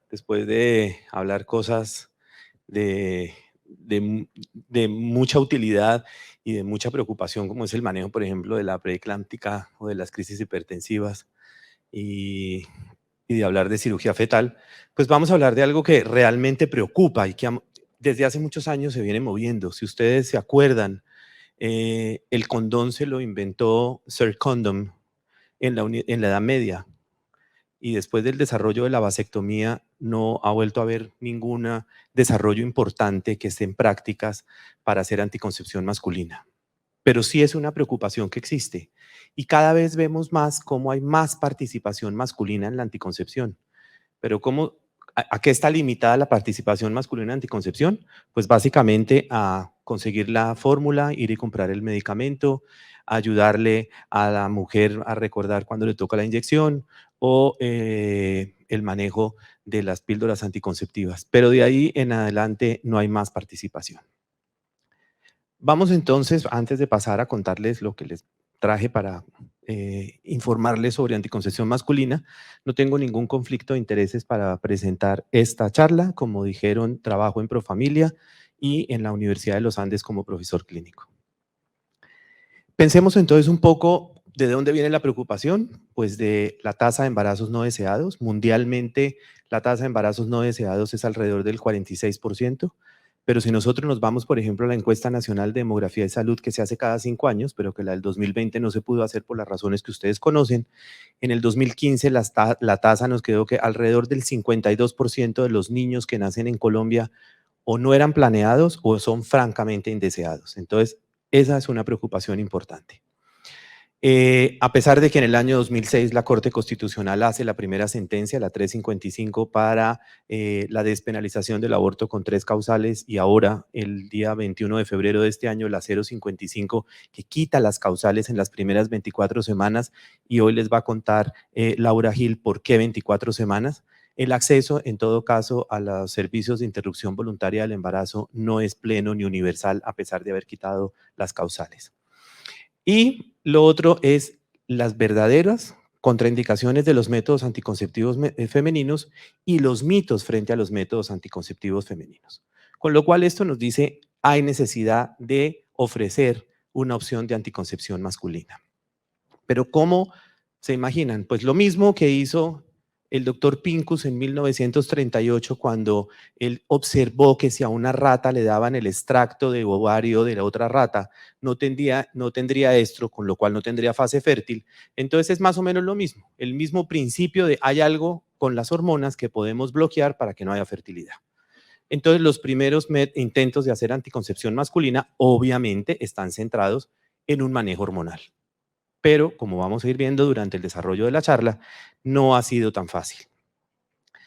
después de hablar cosas de mucha utilidad y de mucha preocupación, como es el manejo, por ejemplo, de la preeclámptica o de las crisis hipertensivas y, y de hablar de cirugía fetal, pues vamos a hablar de algo que realmente preocupa y que desde hace muchos años se viene moviendo. Si ustedes se acuerdan, el condón se lo inventó Sir Condom en la Edad Media, y después del desarrollo de la vasectomía no ha vuelto a haber ningún desarrollo importante que esté en prácticas para hacer anticoncepción masculina. Pero sí es una preocupación que existe y cada vez vemos más cómo hay más participación masculina en la anticoncepción. Pero ¿a qué está limitada la participación masculina en anticoncepción? Pues básicamente a conseguir la fórmula, ir y comprar el medicamento, ayudarle a la mujer a recordar cuando le toca la inyección o el manejo de las píldoras anticonceptivas. Pero de ahí en adelante no hay más participación. Vamos entonces, antes de pasar a contarles lo que les traje para informarles sobre anticoncepción masculina, no tengo ningún conflicto de intereses para presentar esta charla. Como dijeron, trabajo en Profamilia y en la Universidad de los Andes como profesor clínico. Pensemos entonces un poco de dónde viene la preocupación, pues de la tasa de embarazos no deseados. Mundialmente, la tasa de embarazos no deseados es alrededor del 46%. Pero si nosotros nos vamos, por ejemplo, a la encuesta nacional de demografía y salud que se hace cada 5 años, pero que la del 2020 no se pudo hacer por las razones que ustedes conocen, en el 2015 la tasa nos quedó que alrededor del 52% de los niños que nacen en Colombia o no eran planeados o son francamente indeseados. Entonces, esa es una preocupación importante. A pesar de que en el año 2006 la Corte Constitucional hace la primera sentencia, la 355, para la despenalización del aborto con 3 causales, y ahora el día 21 de febrero de este año la 055, que quita las causales en las primeras 24 semanas, y hoy les va a contar Laura Gil por qué 24 semanas. El acceso, en todo caso, a los servicios de interrupción voluntaria del embarazo no es pleno ni universal, a pesar de haber quitado las causales. Y lo otro es las verdaderas contraindicaciones de los métodos anticonceptivos femeninos y los mitos frente a los métodos anticonceptivos femeninos. Con lo cual esto nos dice, hay necesidad de ofrecer una opción de anticoncepción masculina. Pero ¿cómo se imaginan? Pues lo mismo que hizo el doctor Pincus en 1938 cuando él observó que si a una rata le daban el extracto de ovario de la otra rata, no tendría estro, con lo cual no tendría fase fértil. Entonces es más o menos lo mismo, el mismo principio de hay algo con las hormonas que podemos bloquear para que no haya fertilidad. Entonces los primeros intentos de hacer anticoncepción masculina obviamente están centrados en un manejo hormonal. Pero, como vamos a ir viendo durante el desarrollo de la charla, no ha sido tan fácil.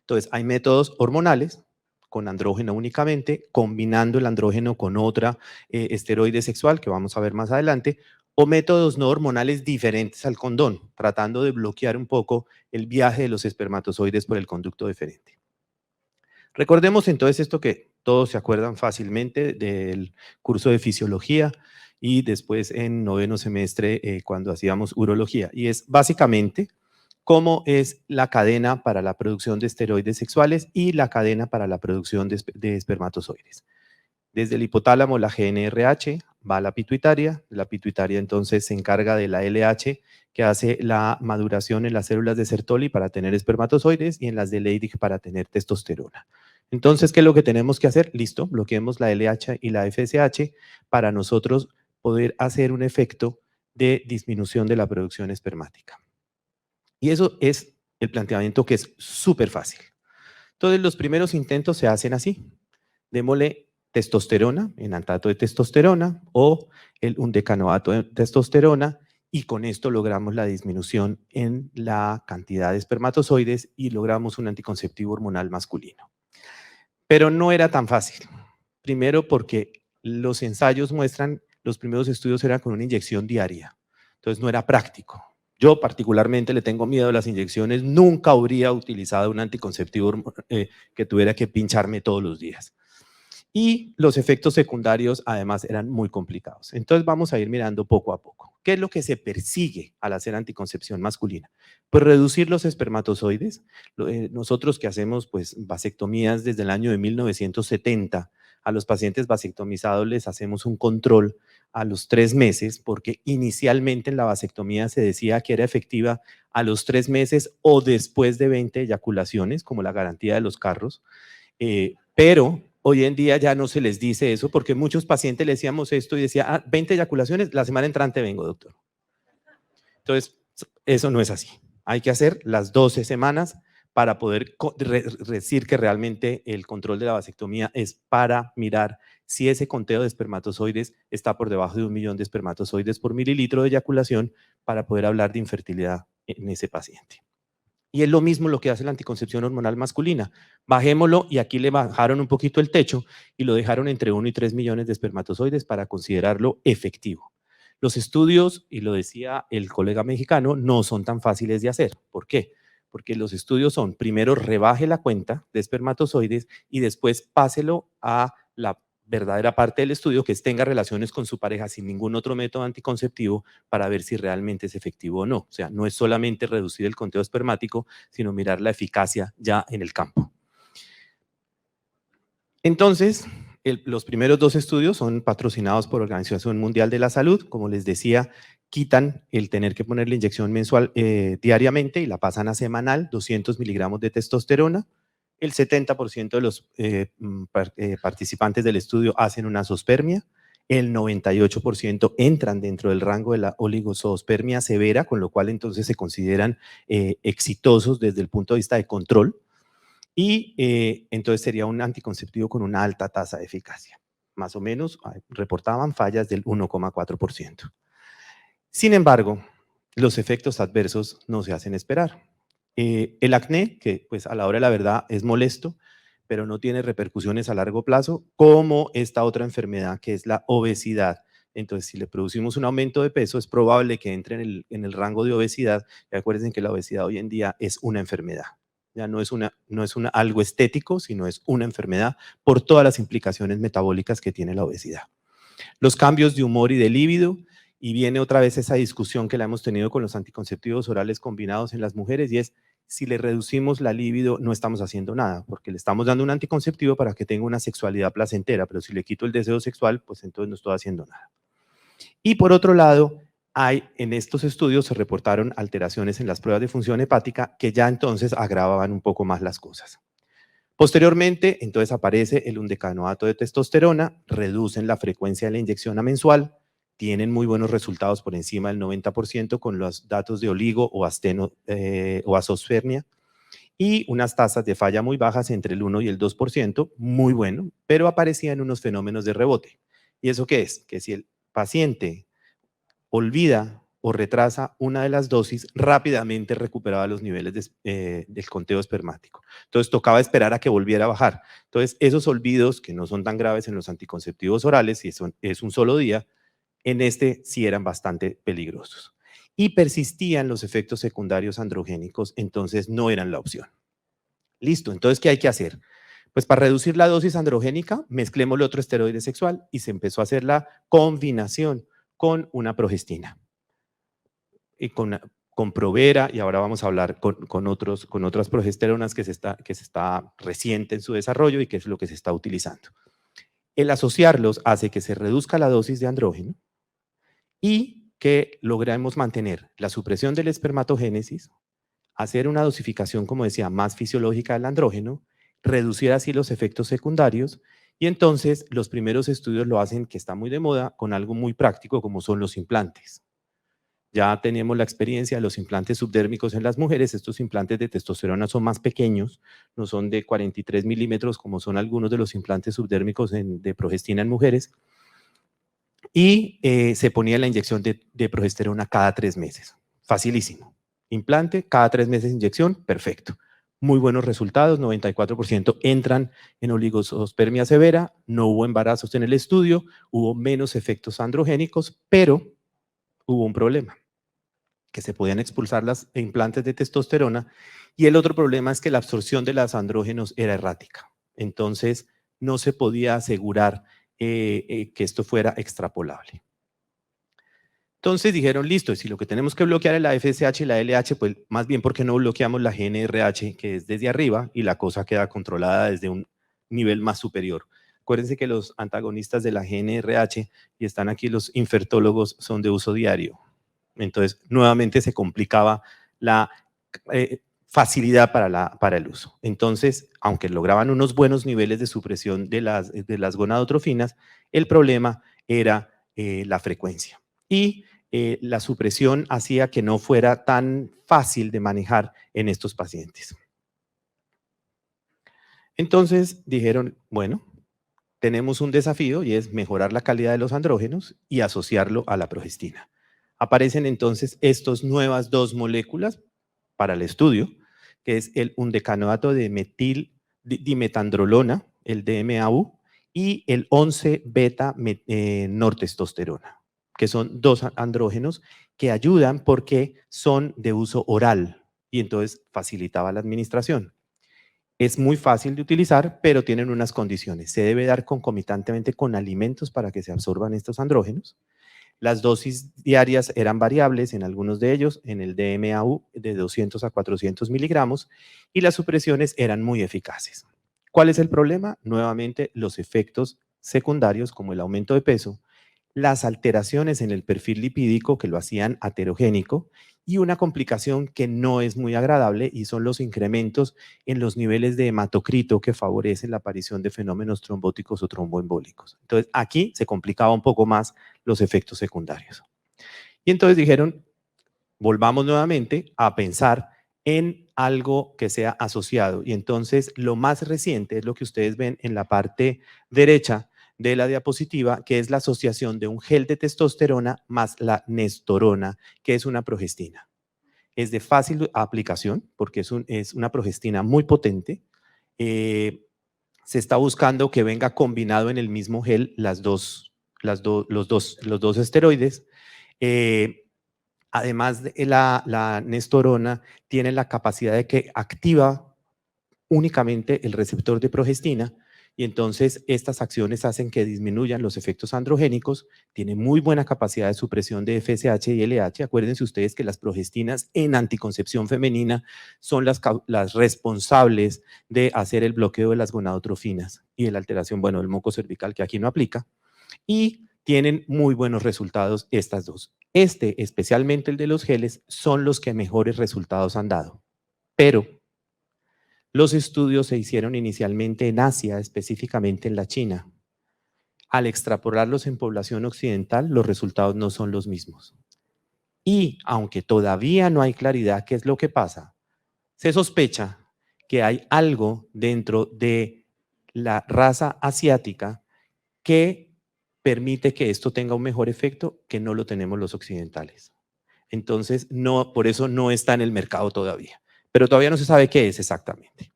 Entonces, hay métodos hormonales con andrógeno únicamente, combinando el andrógeno con otra esteroide sexual, que vamos a ver más adelante, o métodos no hormonales diferentes al condón, tratando de bloquear un poco el viaje de los espermatozoides por el conducto deferente. Recordemos entonces esto que todos se acuerdan fácilmente del curso de fisiología y después en noveno semestre cuando hacíamos urología. Y es básicamente cómo es la cadena para la producción de esteroides sexuales y la cadena para la producción de espermatozoides. Desde el hipotálamo, la GnRH va a la pituitaria entonces se encarga de la LH, que hace la maduración en las células de Sertoli para tener espermatozoides y en las de Leydig para tener testosterona. Entonces, ¿qué es lo que tenemos que hacer? Listo, bloqueemos la LH y la FSH para nosotros poder hacer un efecto de disminución de la producción espermática. Y eso es el planteamiento que es súper fácil. Entonces, los primeros intentos se hacen así. Démosle testosterona, enantato de testosterona o un decanoato de testosterona, y con esto logramos la disminución en la cantidad de espermatozoides y logramos un anticonceptivo hormonal masculino. Pero no era tan fácil. Primero porque los ensayos muestran, los primeros estudios eran con una inyección diaria, entonces no era práctico. Yo particularmente le tengo miedo a las inyecciones, nunca habría utilizado un anticonceptivo que tuviera que pincharme todos los días. Y los efectos secundarios además eran muy complicados. Entonces vamos a ir mirando poco a poco. ¿Qué es lo que se persigue al hacer anticoncepción masculina? Pues reducir los espermatozoides. Nosotros que hacemos pues vasectomías desde el año de 1970, a los pacientes vasectomizados les hacemos un control a los 3 meses, porque inicialmente en la vasectomía se decía que era efectiva a los 3 meses o después de 20 eyaculaciones, como la garantía de los carros, pero hoy en día ya no se les dice eso, porque muchos pacientes le decíamos esto y decía, 20 eyaculaciones, la semana entrante vengo, doctor. Entonces, eso no es así. Hay que hacer las 12 semanas para poder decir que realmente el control de la vasectomía es para mirar si ese conteo de espermatozoides está por debajo de 1 millón de espermatozoides por mililitro de eyaculación, para poder hablar de infertilidad en ese paciente. Y es lo mismo lo que hace la anticoncepción hormonal masculina. Bajémoslo, y aquí le bajaron un poquito el techo y lo dejaron entre 1 y 3 millones de espermatozoides para considerarlo efectivo. Los estudios, y lo decía el colega mexicano, no son tan fáciles de hacer. ¿Por qué? Porque los estudios son, primero rebaje la cuenta de espermatozoides y después páselo a la verdadera parte del estudio, que es tenga relaciones con su pareja sin ningún otro método anticonceptivo, para ver si realmente es efectivo o no. O sea, no es solamente reducir el conteo espermático, sino mirar la eficacia ya en el campo. Entonces, los primeros 2 estudios son patrocinados por Organización Mundial de la Salud. Como les decía, quitan el tener que poner la inyección mensual diariamente y la pasan a semanal, 200 miligramos de testosterona. El 70% de los participantes del estudio hacen una zoospermia. El 98% entran dentro del rango de la oligozoospermia severa, con lo cual entonces se consideran exitosos desde el punto de vista de control. Y entonces sería un anticonceptivo con una alta tasa de eficacia. Más o menos reportaban fallas del 1,4%. Sin embargo, los efectos adversos no se hacen esperar. El acné, que pues a la hora de la verdad es molesto, pero no tiene repercusiones a largo plazo, como esta otra enfermedad que es la obesidad. Entonces, si le producimos un aumento de peso, es probable que entre en el rango de obesidad. Y acuérdense que la obesidad hoy en día es una enfermedad. Ya no es algo estético, sino es una enfermedad por todas las implicaciones metabólicas que tiene la obesidad. Los cambios de humor y de líbido, y viene otra vez esa discusión que la hemos tenido con los anticonceptivos orales combinados en las mujeres, y es, si le reducimos la libido no estamos haciendo nada, porque le estamos dando un anticonceptivo para que tenga una sexualidad placentera, pero si le quito el deseo sexual, pues entonces no estoy haciendo nada. Y por otro lado, en estos estudios se reportaron alteraciones en las pruebas de función hepática que ya entonces agravaban un poco más las cosas. Posteriormente, entonces aparece el undecanoato de testosterona, reducen la frecuencia de la inyección a mensual, tienen muy buenos resultados por encima del 90% con los datos de oligo o asteno o azosfermia, y unas tasas de falla muy bajas entre el 1 y el 2%, muy bueno, pero aparecían unos fenómenos de rebote. ¿Y eso qué es? Que si el paciente olvida o retrasa una de las dosis, rápidamente recuperaba los niveles del conteo espermático. Entonces tocaba esperar a que volviera a bajar. Entonces esos olvidos, que no son tan graves en los anticonceptivos orales, si es un solo día, en este sí eran bastante peligrosos. Y persistían los efectos secundarios androgénicos, entonces no eran la opción. Listo, entonces ¿qué hay que hacer? Pues para reducir la dosis androgénica, mezclemos el otro esteroide sexual, y se empezó a hacer la combinación con una progestina. Y con Provera, y ahora vamos a hablar con otras progesteronas que se está reciente en su desarrollo y que es lo que se está utilizando. El asociarlos hace que se reduzca la dosis de andrógeno y que logremos mantener la supresión de la espermatogénesis, hacer una dosificación, como decía, más fisiológica del andrógeno, reducir así los efectos secundarios, y entonces los primeros estudios lo hacen, que está muy de moda, con algo muy práctico como son los implantes. Ya tenemos la experiencia de los implantes subdérmicos en las mujeres. Estos implantes de testosterona son más pequeños, no son de 43 milímetros como son algunos de los implantes subdérmicos de progestina en mujeres. Y se ponía la inyección de progesterona cada 3 meses. Facilísimo. Implante, cada 3 meses inyección, perfecto. Muy buenos resultados, 94% entran en oligospermia severa, no hubo embarazos en el estudio, hubo menos efectos androgénicos, pero hubo un problema, que se podían expulsar las implantes de testosterona, y el otro problema es que la absorción de los andrógenos era errática. Entonces, no se podía asegurar que esto fuera extrapolable. Entonces dijeron, listo, si lo que tenemos que bloquear es la FSH y la LH, pues más bien, ¿por qué no bloqueamos la GNRH, que es desde arriba, y la cosa queda controlada desde un nivel más superior? Acuérdense que los antagonistas de la GNRH, y están aquí los infertólogos, son de uso diario. Entonces, nuevamente se complicaba la facilidad para el uso. Entonces, aunque lograban unos buenos niveles de supresión de las gonadotrofinas, el problema era la frecuencia. Y la supresión hacía que no fuera tan fácil de manejar en estos pacientes. Entonces dijeron, bueno, tenemos un desafío y es mejorar la calidad de los andrógenos y asociarlo a la progestina. Aparecen entonces estas nuevas dos moléculas para el estudio, que es el undecanoato de dimetandrolona, el DMAU, y el 11-beta-nortestosterona, que son dos andrógenos que ayudan porque son de uso oral y entonces facilitaba la administración. Es muy fácil de utilizar, pero tienen unas condiciones. Se debe dar concomitantemente con alimentos para que se absorban estos andrógenos. Las dosis diarias eran variables en algunos de ellos, en el DMAU de 200 a 400 miligramos, y las supresiones eran muy eficaces. ¿Cuál es el problema? Nuevamente, los efectos secundarios como el aumento de peso, las alteraciones en el perfil lipídico que lo hacían aterogénico y una complicación que no es muy agradable y son los incrementos en los niveles de hematocrito que favorecen la aparición de fenómenos trombóticos o tromboembólicos. Entonces, aquí se complicaba un poco más los efectos secundarios. Y entonces dijeron, volvamos nuevamente a pensar en algo que sea asociado. Y entonces lo más reciente es lo que ustedes ven en la parte derecha de la diapositiva, que es la asociación de un gel de testosterona más la nestorona, que es una progestina. Es de fácil aplicación porque es una progestina muy potente. Se está buscando que venga combinado en el mismo gel los dos esteroides. Además, la nestorona tiene la capacidad de que activa únicamente el receptor de progestina y entonces estas acciones hacen que disminuyan los efectos androgénicos, tiene muy buena capacidad de supresión de FSH y LH. Acuérdense ustedes que las progestinas en anticoncepción femenina son las responsables de hacer el bloqueo de las gonadotrofinas y de la alteración, bueno, del moco cervical, que aquí no aplica, y tienen muy buenos resultados estas dos. Especialmente el de los geles, son los que mejores resultados han dado, pero los estudios se hicieron inicialmente en Asia, específicamente en la China. Al extrapolarlos en población occidental, los resultados no son los mismos. Y aunque todavía no hay claridad qué es lo que pasa, se sospecha que hay algo dentro de la raza asiática que permite que esto tenga un mejor efecto que no lo tenemos los occidentales. Entonces, no, por eso no está en el mercado todavía. Pero todavía no se sabe qué es exactamente.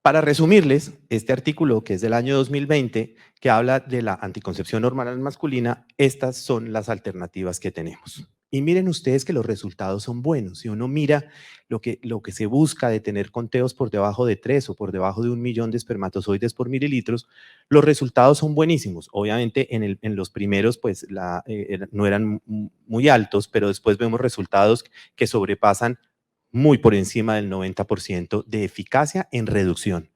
Para resumirles, este artículo, que es del año 2020, que habla de la anticoncepción hormonal masculina, estas son las alternativas que tenemos. Y miren ustedes que los resultados son buenos. Si uno mira lo que se busca de tener conteos por debajo de 3 o por debajo de 1 millón de espermatozoides por mililitros, los resultados son buenísimos. Obviamente en los primeros pues no eran muy altos, pero después vemos resultados que sobrepasan muy por encima del 90% de eficacia en reducción.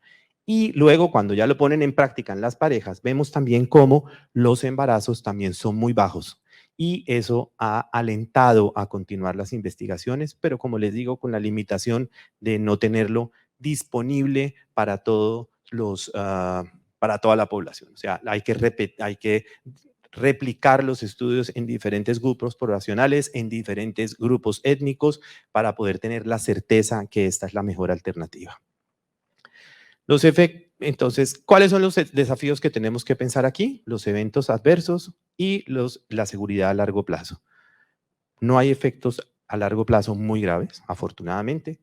Y luego, cuando ya lo ponen en práctica en las parejas, vemos también cómo los embarazos también son muy bajos. Y eso ha alentado a continuar las investigaciones, pero como les digo, con la limitación de no tenerlo disponible para para toda la población. O sea, hay que replicar los estudios en diferentes grupos poblacionales, en diferentes grupos étnicos, para poder tener la certeza que esta es la mejor alternativa. Entonces, ¿cuáles son los desafíos que tenemos que pensar aquí? Los eventos adversos y la seguridad a largo plazo. No hay efectos a largo plazo muy graves, afortunadamente.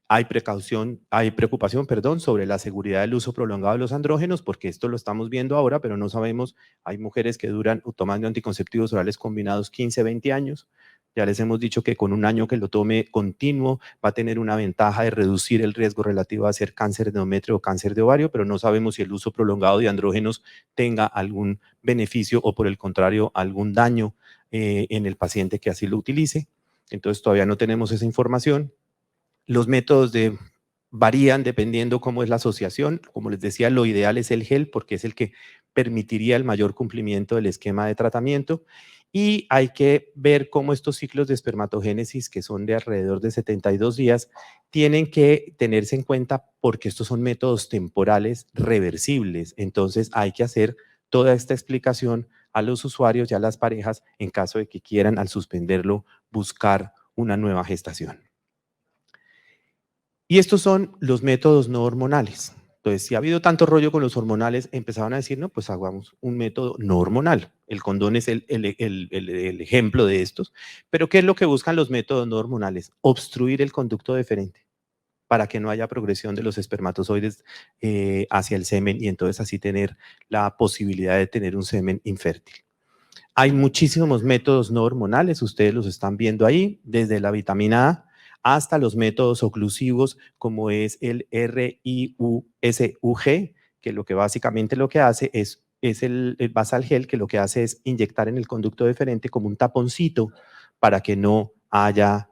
Hay preocupación, sobre la seguridad del uso prolongado de los andrógenos, porque esto lo estamos viendo ahora, pero no sabemos. Hay mujeres que duran tomando anticonceptivos orales combinados 15, 20 años. Ya les hemos dicho que con un año que lo tome continuo va a tener una ventaja de reducir el riesgo relativo a hacer cáncer de endometrio o cáncer de ovario, pero no sabemos si el uso prolongado de andrógenos tenga algún beneficio o por el contrario algún daño en el paciente que así lo utilice. Entonces todavía no tenemos esa información. Los métodos varían dependiendo cómo es la asociación. Como les decía, lo ideal es el gel porque es el que permitiría el mayor cumplimiento del esquema de tratamiento. Y hay que ver cómo estos ciclos de espermatogénesis, que son de alrededor de 72 días, tienen que tenerse en cuenta porque estos son métodos temporales reversibles. Entonces hay que hacer toda esta explicación a los usuarios y a las parejas en caso de que quieran, al suspenderlo, buscar una nueva gestación. Y estos son los métodos no hormonales. Entonces, si ha habido tanto rollo con los hormonales, empezaban a decir, no, pues hagamos un método no hormonal. El condón es el ejemplo de estos. Pero, ¿qué es lo que buscan los métodos no hormonales? Obstruir el conducto deferente para que no haya progresión de los espermatozoides hacia el semen y entonces así tener la posibilidad de tener un semen infértil. Hay muchísimos métodos no hormonales, ustedes los están viendo ahí, desde la vitamina A hasta los métodos oclusivos como es el RIUSUG, que lo que básicamente lo que hace es el basal gel, que lo que hace es inyectar en el conducto deferente como un taponcito para que no haya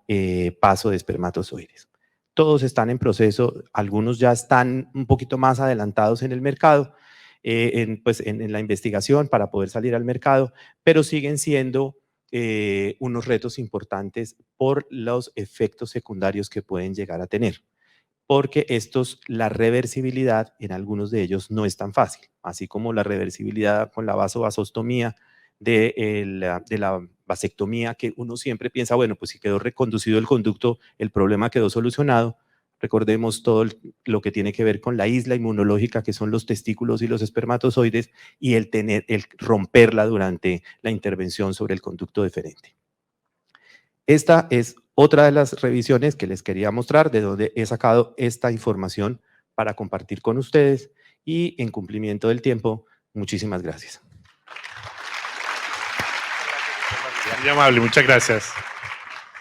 paso de espermatozoides. Todos están en proceso, algunos ya están un poquito más adelantados en el mercado, en la investigación para poder salir al mercado, pero siguen siendo unos retos importantes por los efectos secundarios que pueden llegar a tener. Porque la reversibilidad en algunos de ellos no es tan fácil, así como la reversibilidad con la vasovasostomía de la vasectomía, que uno siempre piensa, bueno, pues si quedó reconducido el conducto, el problema quedó solucionado. Recordemos todo lo que tiene que ver con la isla inmunológica, que son los testículos y los espermatozoides, y el romperla durante la intervención sobre el conducto deferente. Esta es otra de las revisiones que les quería mostrar, de donde he sacado esta información para compartir con ustedes, y en cumplimiento del tiempo, muchísimas gracias. Muy amable, muchas gracias.